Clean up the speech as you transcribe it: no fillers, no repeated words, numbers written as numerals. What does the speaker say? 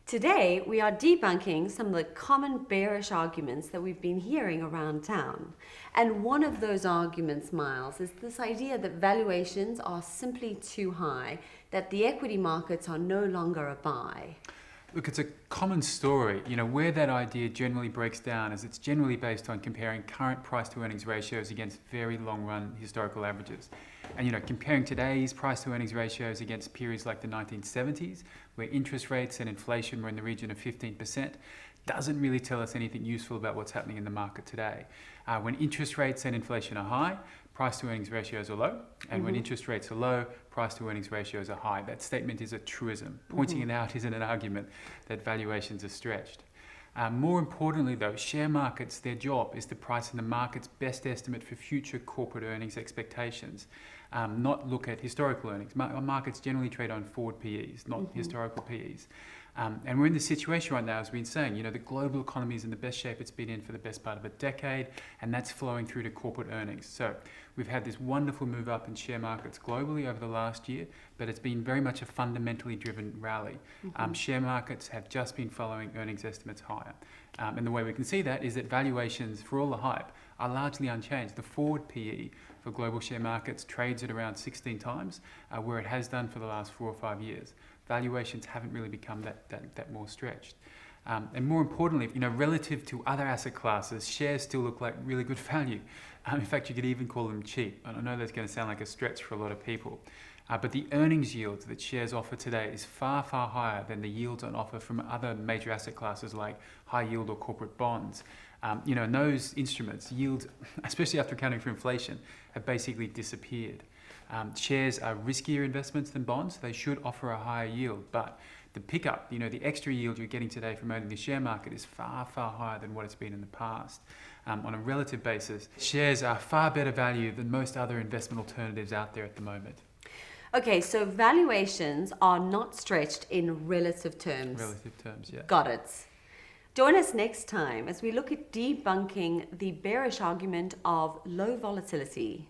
Today, we are debunking some of the common bearish arguments that we've been hearing around town. And one of those arguments, Miles, is this idea that valuations are simply too high, that the equity markets are no longer a buy. Look, it's a common story. Where that idea generally breaks down is it's generally based on comparing current price to earnings ratios against very long run historical averages. And comparing today's price to earnings ratios against periods like the 1970s, where interest rates and inflation were in the region of 15%, doesn't really tell us anything useful about what's happening in the market today. When interest rates and inflation are high, price to earnings ratios are low, and when interest rates are low, price to earnings ratios are high. That statement is a truism. Pointing it out isn't an argument that valuations are stretched. More importantly though, share markets, their job is to price in the market's best estimate for future corporate earnings expectations, not look at historical earnings. Markets generally trade on forward PEs, not historical PEs. And we're in this situation right now, as we've been saying, the global economy is in the best shape it's been in for the best part of a decade, and that's flowing through to corporate earnings. So we've had this wonderful move up in share markets globally over the last year, but it's been very much a fundamentally driven rally. Share markets have just been following earnings estimates higher. And the way we can see that is that valuations, for all the hype, are largely unchanged. The forward PE for global share markets trades at around 16 times, where it has done for the last 4 or 5 years. Valuations haven't really become that more stretched. And more importantly, relative to other asset classes, shares still look like really good value. In fact, you could even call them cheap. And I know that's going to sound like a stretch for a lot of people. But the earnings yields that shares offer today is far, far higher than the yields on offer from other major asset classes like high yield or corporate bonds. And those instruments, yields, especially after accounting for inflation, have basically disappeared. Shares are riskier investments than bonds. They should offer a higher yield, but the pickup, the extra yield you're getting today from owning the share market is far, far higher than what it's been in the past. On a relative basis, shares are far better value than most other investment alternatives out there at the moment. Okay, so valuations are not stretched in relative terms. Relative terms, yeah. Got it. Join us next time as we look at debunking the bearish argument of low volatility.